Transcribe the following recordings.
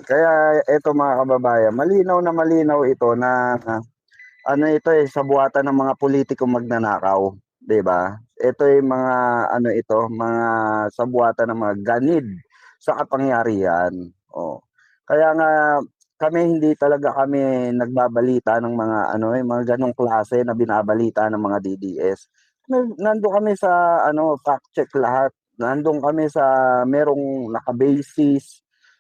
Kaya eto mga kababayan, malinaw na malinaw ito na ano ito, sa buwatan ng mga pulitikong magnanakaw, 'di ba? Ito yung mga ano ito, mga sa buwatan ng mga ganid sa kapangyarihan, oh. Kaya nga hindi talaga kami nagbabalita ng mga ano, yung mga gano'ng klase na binabalita ng mga DDS. Nando'n kami sa ano, fact check lahat. Nando'n kami sa merong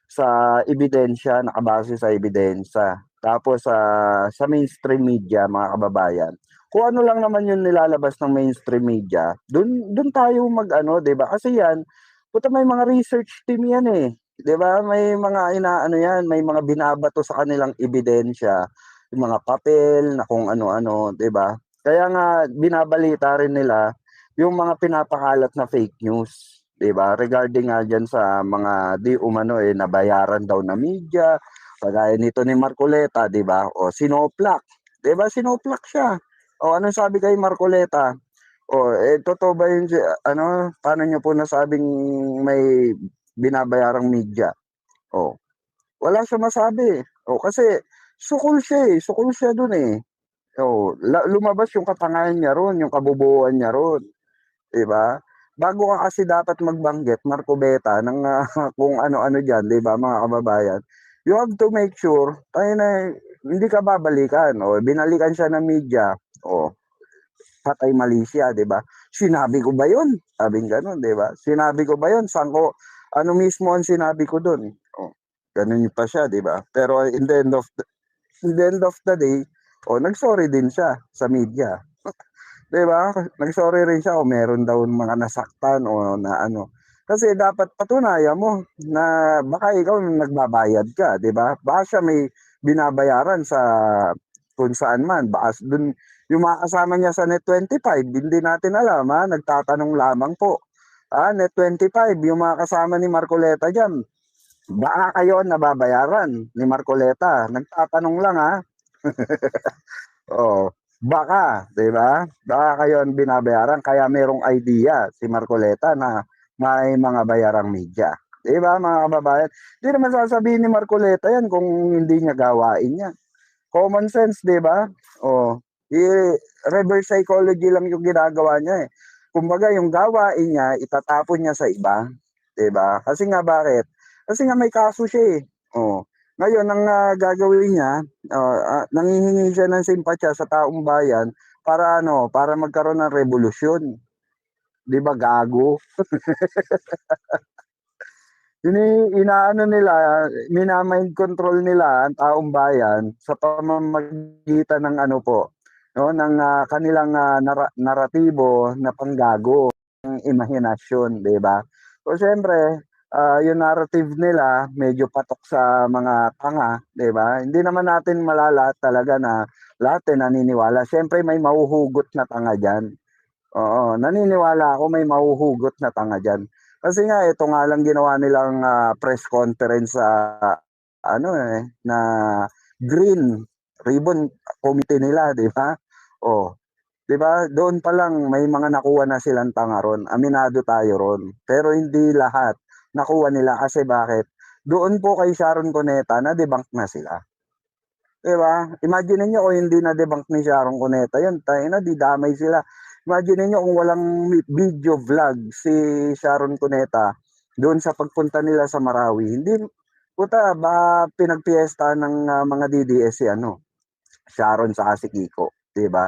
sa ebidensya, nakabase sa ebidensya. Tapos sa mainstream media mga kababayan, kung ano lang naman yung nilalabas ng mainstream media, dun tayo mag-ano, 'di ba? Kasi 'yan, puta may mga research team 'yan, 'di ba? May mga inaano 'yan, may mga binabato sa kanilang ebidensya, yung mga papel na kung ano-ano, 'di ba? Kaya nga binabalita rin nila yung mga pinapakalat na fake news, 'di ba? Regarding nga diyan sa mga di umano nabayaran daw na media, kagaya nito ni Marcoleta, 'di ba? O sinoplak, 'di ba sinoplak siya. O anong sabi kay Marcoleta? O totoo ba yun ano, paano niyo po nasabing may binabayarang media? O wala siyang masabi. O kasi sukol siya dun lumabas yung katangahan niya ron, yung kabobohan niya ron, 'di ba? Bago ka kasi dapat magbanggit, Marcobeta, ng kung ano-ano diyan, 'di ba, mga kababayan. You have to make sure tayo na hindi ka babalikan o binalikan siya ng media, o patay mali siya, 'di ba? Sinabi ko ba 'yun? Sabing gano'n, 'di ba? Sinabi ko ba 'yun? Ano mismo ang sinabi ko do'n? Oh, gano'n pa siya, 'di ba? Pero in the end of the day, nag-sorry din siya sa media. 'Di ba? Nag-sorry rin siya o meron daw mga nasaktan o na ano. Kasi dapat patunayan mo na baka ikaw nagbabayad ka, 'di ba? Baka siya may binabayaran sa kung saan man, baka dun yung mga kasama niya sa Net25 hindi natin alam, nagtatanong lamang po. Net25 yung mga kasama ni Marcoleta diyan, baka kayo ang nababayaran ni Marcoleta? Nagtatanong lang, Oo, baka, 'di ba? Baka kayo ang binabayaran kaya merong idea si Marcoleta na may mga bayarang media. 'Di ba mga kababayan? Hindi naman sasabihin ni Marcoleta 'yan kung hindi niya gawain 'yan. Common sense, 'di ba? Oh, reverse psychology lang yung ginagawa niya. Kumbaga yung gawain niya itatapon niya sa iba, 'di ba? Kasi nga bakit? Kasi nga may kaso siya. Oh. Ngayon ang gagawin niya, nanghihingi siya ng simpatya sa taong bayan para ano, para magkaroon ng revolusyon. 'Di ba gago? Inaano nila, mina-mind control nila ang taong bayan sa pamamagitan ng ano po, no, ng kanilang naratibo na panggago, ng imahinasyon, 'di ba? So siyempre, yung narrative nila medyo patok sa mga tanga, 'di ba? Hindi naman natin malalahat talaga na lahat naniniwala. Siyempre may mahuhugot na tanga diyan. Oo, naniniwala ako may mahuhugot na tanga diyan. Kasi nga ito nga lang ginawa nilang press conference sa ano na Green Ribbon Committee nila, 'di ba? Oh, 'di ba? Doon pa lang may mga nakuha na silang tanga ron. Aminado tayo ron. Pero hindi lahat nakuha nila kasi bakit? Doon po kay Sharon Cuneta na-debunk na sila. 'Di ba? Imagine niyo kung hindi na-debunk ni Sharon Cuneta 'yun, tangina di damay sila. Imagine niyo kung walang video vlog si Sharon Cuneta doon sa pagpunta nila sa Marawi, hindi puta ba pinagpiestahan ng mga DDS si ano, Sharon saka si Kiko, 'di ba?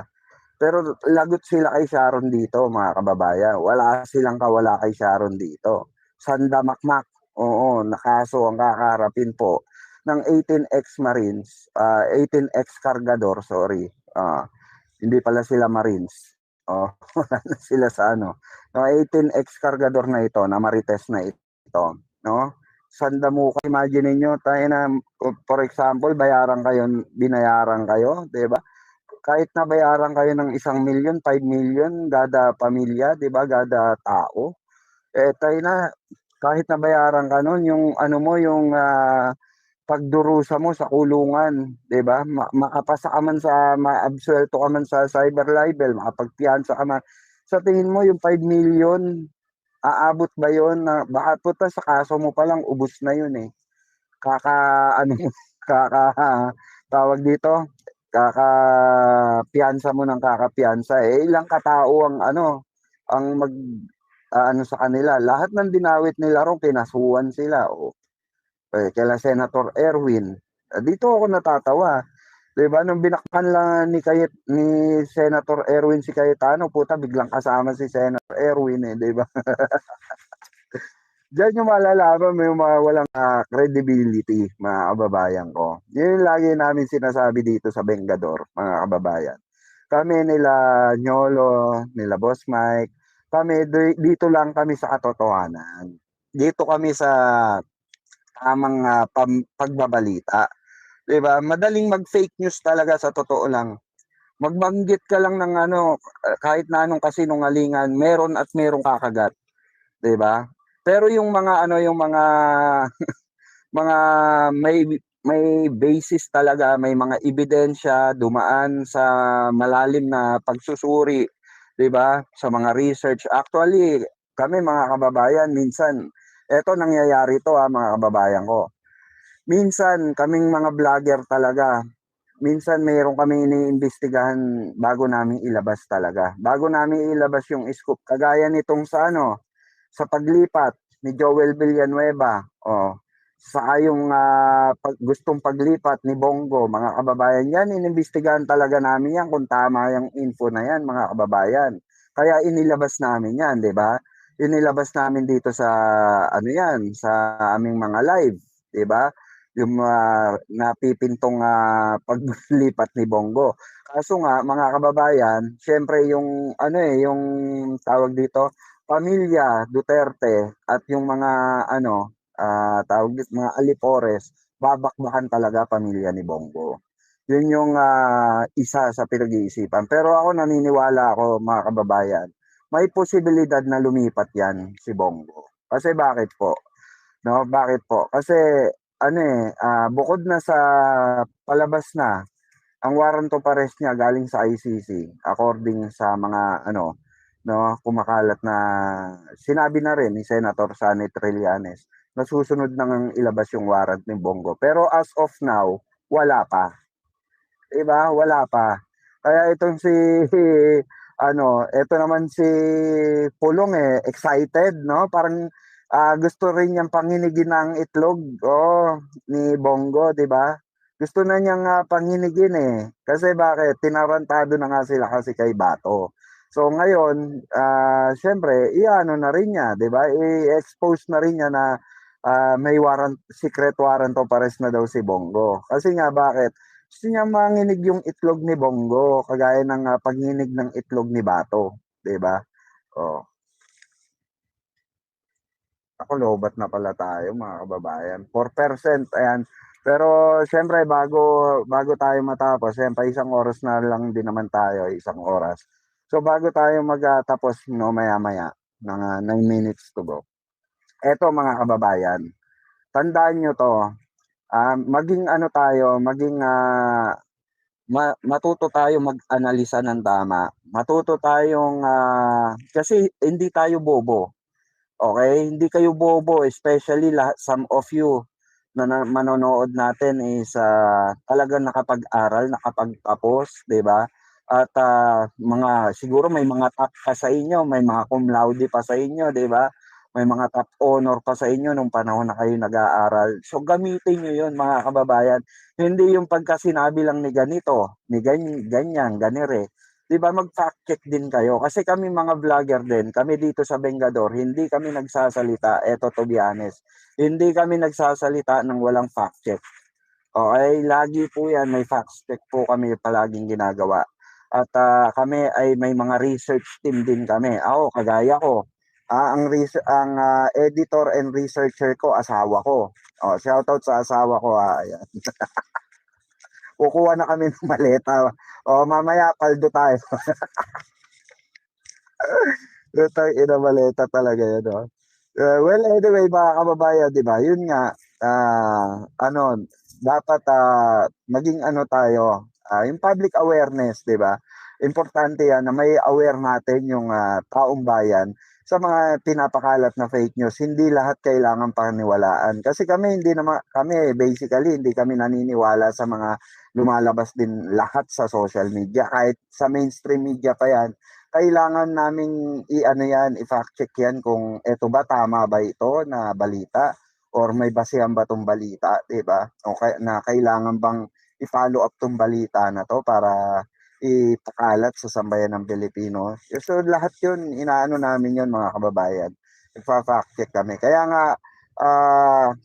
Pero lagot sila kay Sharon dito mga kababayan, wala silang kawala kay Sharon dito. Sandamakmak, oo, na kaso ang kakaharapin po ng 18 ex-Marines, 18 ex-Cargador, sorry. Hindi pala sila Marines. Oh, wala na sila sa ano. Yung 18 ex-Cargador na ito, na Marites na ito, no? Sandamuka, imagine niyo, tayo na, for example, binayaran kayo, 'di ba? Kahit nabayaran kayo ng 1,000,000, 5,000,000 kada pamilya, 'di ba, kada tao. Tayo na kahit nabayaran ka nun yung ano mo, yung pagdurusa mo sa kulungan, 'di ba? Makapasa ka man sa maabsuelto ka man sa cyber libel, makapagpiyansa ka man. Sa tingin mo yung 5,000,000 aabot ba 'yun na baka puta sa kaso mo pa lang ubos na 'yun, kaka-ano mo, kaka tawag dito, kakapiyansa mo ng kakapiyansa, eh, ilang katao ang ano, ang ano sa kanila. Lahat ng dinawit nila ro'n kinasuhan sila, oh. Kila Senator Erwin. Dito ako natatawa, 'di ba nung binakpan lang ni Senator Erwin si Cayetano, puta biglang kasama si Senator Erwin, eh, 'di ba? Diyan yung malalaman mo yung mga walang credibility, mga kababayan ko. Yun yung lagi namin sinasabi dito sa Bengador, mga kababayan. Kami nila Nyolo, nila Boss Mike, kami dito lang kami sa katotohanan. Dito kami sa tamang pagbabalita. 'Di ba? Madaling mag-fake news talaga sa totoo lang. Magbanggit ka lang ng ano, kahit na anong kasinungalingan, meron at merong kakagat, 'di ba? Pero yung mga ano, yung mga mga may may basis talaga, may mga ebidensya, dumaan sa malalim na pagsusuri, 'di ba? Sa mga research. Actually, kami mga kababayan, minsan eto nangyayari 'to, mga kababayan ko. Minsan kaming mga vlogger talaga, minsan meron kaming iniimbestigahan bago namin ilabas talaga. Bago namin ilabas yung scoop, kagaya nitong sa ano, sa paglipat ni Joel Villanueva, oh. Saka yung gustong paglipat ni Bongo, mga kababayan, yan, inimbestigahan talaga namin yan kung tama yung info na yan, mga kababayan. Kaya inilabas namin yan, di ba? Inilabas namin dito sa, ano yan, sa aming mga live, di ba? Yung napipintong paglipat ni Bongo. Kaso nga, mga kababayan, syempre yung, ano eh, yung tawag dito, pamilya Duterte at yung mga ano, tawag dito, mga alipores, babakbakan talaga pamilya ni Bongo. Yun yung isa sa pinag-iisipan. Pero ako naniniwala ako, mga kababayan, may posibilidad na lumipat yan si Bongo. Kasi bakit po? No, bakit po? Kasi ano eh, bukod na sa palabas na, ang warrant of arrest niya galing sa ICC according sa mga ano, no, kumakalat na sinabi na rin ni Senator Sonny Trillanes na susunod nang ilabas yung warrant ni Bongo. Pero as of now, wala pa. 'Di ba? Wala pa. Kaya itong si ano, ito naman si Pulong eh, excited, no? Parang gusto rin niyang panginigin ng itlog, oh, ni Bongo, 'di ba? Gusto na niyang panginigin eh. Kasi bakit? Tinarantado na nga sila kasi kay Bato. So ngayon, syempre, iano na rin niya, 'di ba? I-expose na rin niya na may warrant, secret warrant of arrest na daw si Bongo. Kasi nga bakit? Gusto niya manginig yung itlog ni Bongo, kagaya ng pagninig ng itlog ni Bato, 'di ba? Oh, ako lobat na pala tayo mga kababayan. 4%, ayan. Pero siyempre bago tayo matapos, siyempre isang oras na lang din naman tayo, isang oras. So bago tayo magtapos no maya-maya, mga 9 minutes to go. Eto mga kababayan, tandaan nyo to, maging ano tayo, maging matuto tayong mag-analisa ng tama. Matuto tayong kasi hindi tayo bobo. Okay? Hindi kayo bobo, especially some of you na manonood natin is talagang nakapag-aral, nakapagtapos, 'di ba? At mga siguro may mga top pa sa inyo, may mga cum laude pa sa inyo, 'di ba? May mga top honor pa sa inyo nung panahon na kayo nag-aaral. So gamitin niyo 'yun, mga kababayan. Hindi yung pagka sinabi lang ni ganito, ni ganyan, ganire. 'Di ba mag-fact check din kayo kasi kami mga vlogger din, kami dito sa Bengador, hindi kami nagsasalita, eto to be honest. Hindi kami nagsasalita ng walang fact check. Okay, lagi po 'yan, may fact check po kami palaging ginagawa. At kami ay may mga research team din kami. Ako, kagaya ko, ang editor and researcher ko asawa ko. Oh, shoutout sa asawa ko, ayan. Kukuha na kami ng maleta. Oh, mamaya paldo tayo. Putang ina, maleta talaga 'yan, oh. Well, anyway mga kababayan, 'di ba? 'Yun nga, ano, dapat maging ano tayo, yung public awareness, 'di ba? Importante 'yan na may aware natin yung taong bayan sa mga pinapakalat na fake news, hindi lahat kailangan paniwalaan. Kasi kami basically hindi kami naniniwala sa mga lumalabas din lahat sa social media. Kahit sa mainstream media pa yan, kailangan naming i-ano yan, i-fact check yan kung eto ba, tama ba ito na balita or may basehan ba tong balita, 'di ba? O na kailangan bang i-follow up tong balita na to para ipakalat sa sambayan ng Pilipino. So lahat 'yun inaano namin 'yun mga kababayan. Nagfa-fact check kami. Kaya nga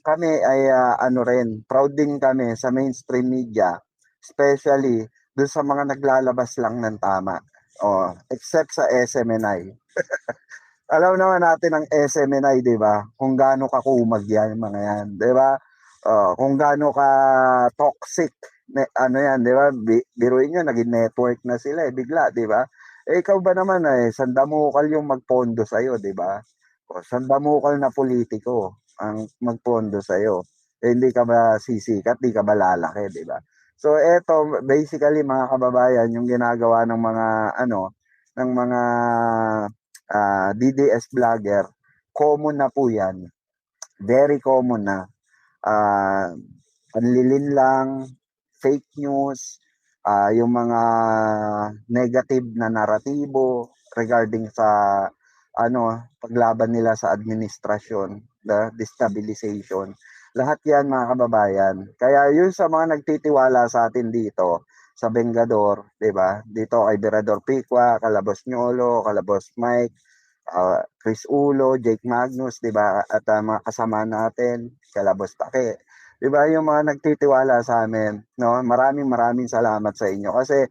kami ay ano rin, proud din kami sa mainstream media, especially dun sa mga naglalabas lang ng tama. Oh, except sa SMNI. Alam naman natin ang SMNI, 'di ba? Kung gaano kakumag 'yan, mga 'yan, 'di ba? Kung gaano ka toxic, ano 'yan, 'di ba? Biruin niyo naging network na sila bigla, 'di ba? Ikaw ba naman sandamukal yung magpondo sa 'di ba? O sandamukal na politiko ang magpondo sa hindi ka ba sisikat, 'di ka ba lalaki, 'di ba? So eto basically mga kababayan yung ginagawa ng mga ng mga DDS vlogger, common na po 'yan. Very common na. Ah, panlilinlang, fake news, yung mga negative na naratibo regarding sa paglaban nila sa administrasyon, the destabilization. Lahat 'yan mga kababayan. Kaya yun sa mga nagtitiwala sa atin dito sa Bengador, 'di ba? Dito kay Berador Picua, Kalabos Ñolo, Kalabos Mike, Chris Ulo, Jake Magnus, 'di ba? At mga kasama natin, Kalabos Take. 'Di ba yung mga nagtitiwala sa amin, no? Maraming maraming salamat sa inyo kasi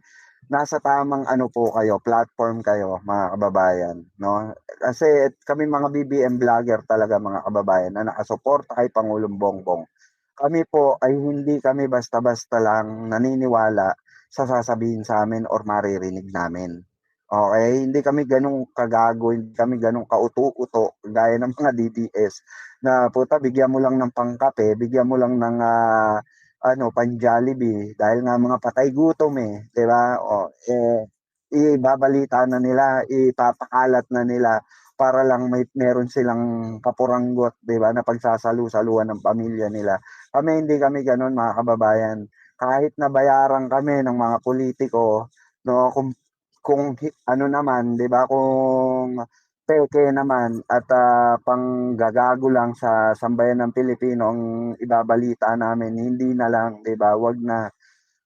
nasa tamang po kayo, platform kayo, mga kababayan, no? Kasi kami mga BBM vlogger talaga mga kababayan na nakasuporta kay Pangulong Bongbong. Kami po ay hindi kami basta-basta lang naniniwala sa sasabihin sa amin or maririnig namin. Okay, hindi kami gano'ng kagago, hindi kami gano'ng kauto-uto gaya ng mga DDS na puta bigyan mo lang ng pangkape, bigyan mo lang ng pang-Jollibee dahil nga mga patay gutom 'di ba? Ibabalita na nila, ipapakalat na nila para lang meron silang kapuranggot, 'di ba, na pagsasalu-saluhan ng pamilya nila. Hindi kami gano'n mga kababayan. Kahit nabayaran kami ng mga politiko, no, ano naman, 'di ba, kung peke naman at panggagago lang sa sambayan ng Pilipino ang ibabalita namin, hindi na lang, 'di ba, 'wag na.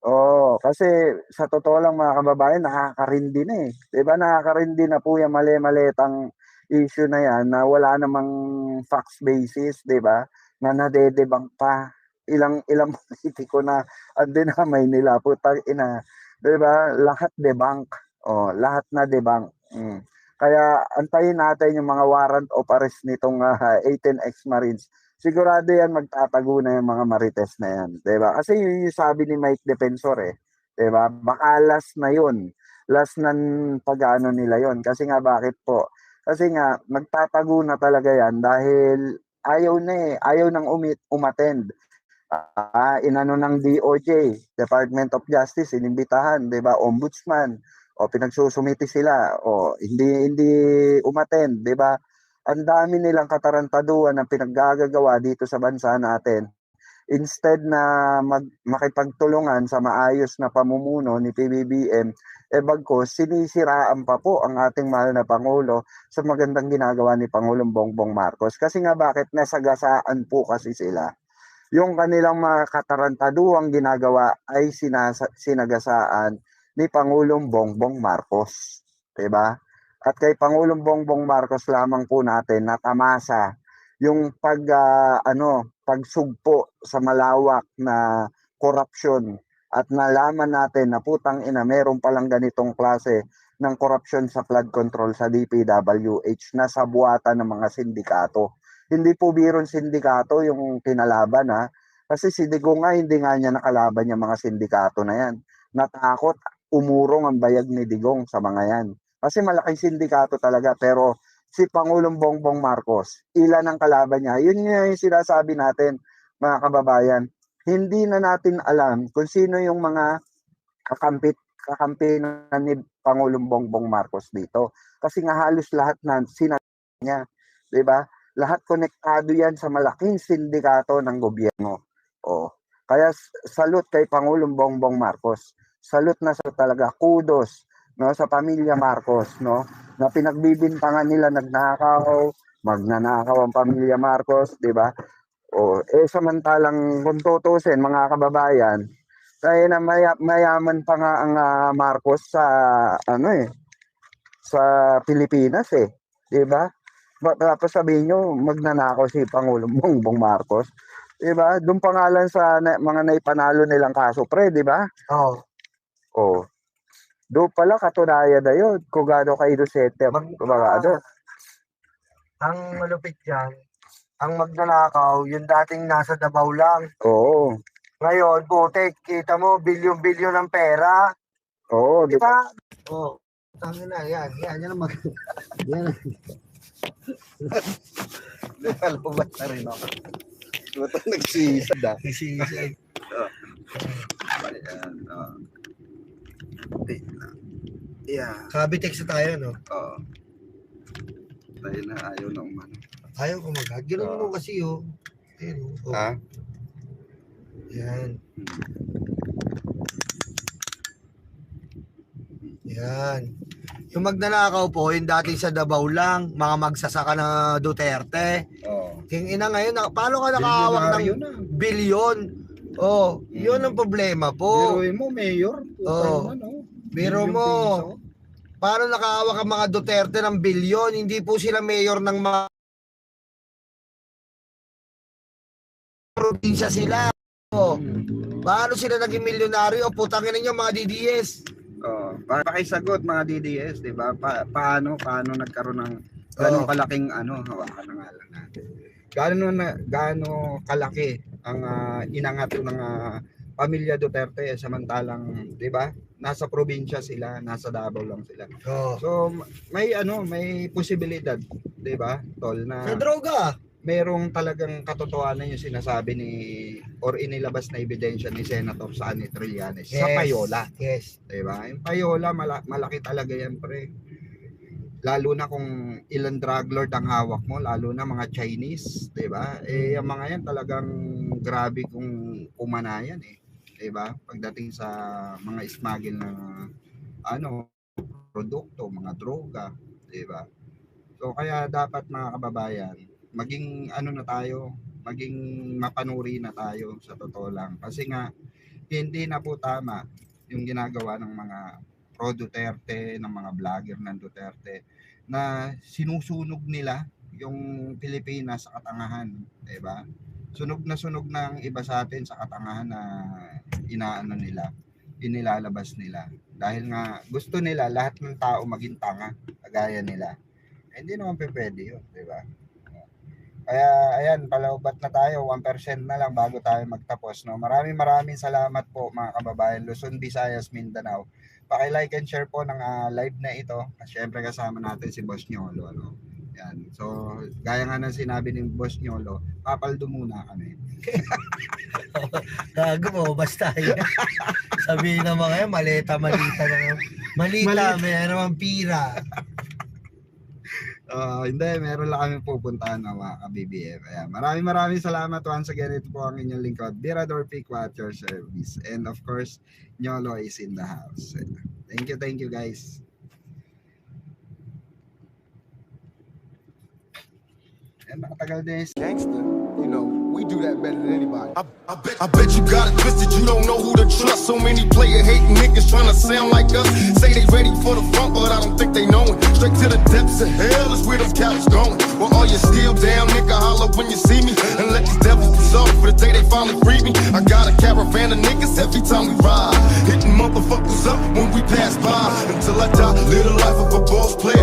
Oo, kasi sa totoo lang mga kababayan nakakarindi na 'di ba, nakakarindi na po yang mali-malitang issue na 'yan na wala namang facts basis, 'di ba, na nade-debunk pa. Ilang ilang politiko na ang dinamay nila, putang ina, 'di ba, lahat debunk, lahat na debunk, Kaya antayin natin yung mga warrant of arrest nitong 18 ex-marines. Sigurado yan magtatago na yung mga marites na yan, 'di ba? Kasi yun yung sabi ni Mike Defensor 'di ba? Baka last na yun. Last na pag-ano nila yon. Kasi nga bakit po? Kasi nga magtatago na talaga yan dahil ayaw nang umattend. Inano ng DOJ, Department of Justice, inimbitahan, 'di ba? Ombudsman, pinagsusumiti sila, hindi umattend, 'di ba? Ang dami nilang katarantaduhan na pinaggagawa dito sa bansa natin. Instead na makipagtulungan sa maayos na pamumuno ni PBBM, bagkus sinisiraan pa po ang ating mahal na Pangulo sa magandang ginagawa ni Pangulong Bongbong Marcos. Kasi nga bakit nasagasaan po kasi sila. Yung kanilang mga katarantaduhang ginagawa ay sinagasaan ni Pangulong Bongbong Marcos, 'di ba? At kay Pangulong Bongbong Marcos lamang po natin natamasa yung pagsugpo sa malawak na korupsyon at nalaman natin na putang ina meron palang ganitong klase ng korupsyon sa flood control sa DPWH na sa buwatan ng mga sindikato. Hindi po birong sindikato yung kinalaban kasi si Digong nga hindi nga niya nakalaban yung mga sindikato na yan. Natakot, umurong ang bayag ni Digong sa mga yan. Kasi malaking sindikato talaga pero si Pangulong Bongbong Marcos, ilan ang kalaban niya? Yun nga yung sinasabi natin mga kababayan. Hindi na natin alam kung sino yung mga kakampi na ni Pangulong Bongbong Marcos dito. Kasi nga halos lahat na niya, 'di ba? Lahat konektado 'yan sa malaking sindikato ng gobyerno. Oh, kaya salute kay Pangulong Bongbong Marcos. Salute na sa talaga, kudos, no, sa pamilya Marcos, no, na pinagbibintangan nila nagnakaw, magnanakaw ang pamilya Marcos, 'di ba? Oh, samantalang kung tutusin mga kababayan, kaya na mayaman pa nga ang Marcos sa ano sa Pilipinas 'di ba? Tapos sabihin nyo magnanakaw si Pangulong Bongbong Marcos, 'di ba? Doon pa nga lang sa mga naipanalo nilang kaso, pre, 'di ba? Oo. Oh. Do pala katunayan na yun, kugado kay Duterte, kugado. Ang malupit yan, ang magnanakaw, yung dating nasa Davao lang. Oo. Ngayon, putek, kita mo, bilyon-bilyon ng pera. Oo, Di ba? Oo. Tangin na, yan ang yan. Nalabat na rin ako. Ito nagsisad ah. Sisisig. Ayan. Yeah. Sabi text na tayo, no? Oo. Tayo na ayaw na umano. Ayaw ko mag-hag. Ganoon mo kasi, oh. Ayan, oh. Ha? Yan. Yan. Yung magnanakaw po, yung dating sa Davao lang, mga magsasaka na Duterte. Oo. King ina ngayon, paano ka nakahawak ng bilyon? Oh, yun ang problema po. Biruin mo, mayor. Oo. Biro mo, paano nakahawak ang mga Duterte ng bilyon? Hindi po sila mayor ng mga probinsya sila. Oh. Paano sila naging milyonaryo? Putangin ninyo mga DDS. Oh, pakisagot mga DDS, 'di ba? Paano nagkaroon ng ganong kalaking hawakan na nga lang natin. Gaano kalaki ang inangat ng pamilya Duterte samantalang, 'di ba? Nasa probinsya sila, nasa Davao lang sila. Oh. So may posibilidad, 'di ba? Tol na Sa droga. merong talagang katotohanan yung sinasabi or inilabas na ebidensya ni Senator Sani Trillanes sa Payola. Yes. Diba? Yung Payola, malaki talaga yan, pre. Lalo na kung ilang drug lord ang hawak mo, lalo na mga Chinese, diba? Yung mga yan talagang grabe kung umanayan diba? Pagdating sa mga smuggle ng produkto, mga droga, diba? So kaya dapat mga kababayan, maging maging mapanuri na tayo sa totoo lang. Kasi nga, hindi na po tama yung ginagawa ng mga pro Duterte, ng mga vlogger ng Duterte, na sinusunog nila yung Pilipinas sa katangahan. Diba? Sunog na ang iba sa atin sa katangahan na inilalabas nila. Dahil nga, gusto nila lahat ng tao maging tanga, kagaya nila. Hindi naman pwede yun, diba? Kaya ayan, palaubat na tayo, 1% na lang bago tayo magtapos. No? Maraming salamat po mga kababayan, Luzon, Visayas, Mindanao. Paki-like and share po ng live na ito. Siyempre kasama natin si Boss Nyolo. No? Yan. So, gaya nga ng sinabi ng Boss Nyolo, papaldo muna kami. Gago mo, basta yan. Sabihin naman ngayon, malita na. Malita, mayroon ang pira. Hindi, meron lang kami pupuntahan na mga ka-BBF. Ayan. Maraming salamat once again. Ito po ang inyong lingkod, Birador Pico at your service. And of course, Nyolo is in the house. Thank you guys. And nakatagal din. Gangster, you know, we do that better than anybody. I bet you got it twisted, you don't know who to trust. So many player hating niggas trying to sound like us. Say they ready for the front, but I don't think they know it. Straight to the depths of hell is where them cowards going. Well, all you still down, nigga, holler when you see me. And let these devils be sorry for the day they finally free me. I got a caravan of niggas every time we ride. Hitting motherfuckers up when we pass by. Until I die, live the life of a boss player.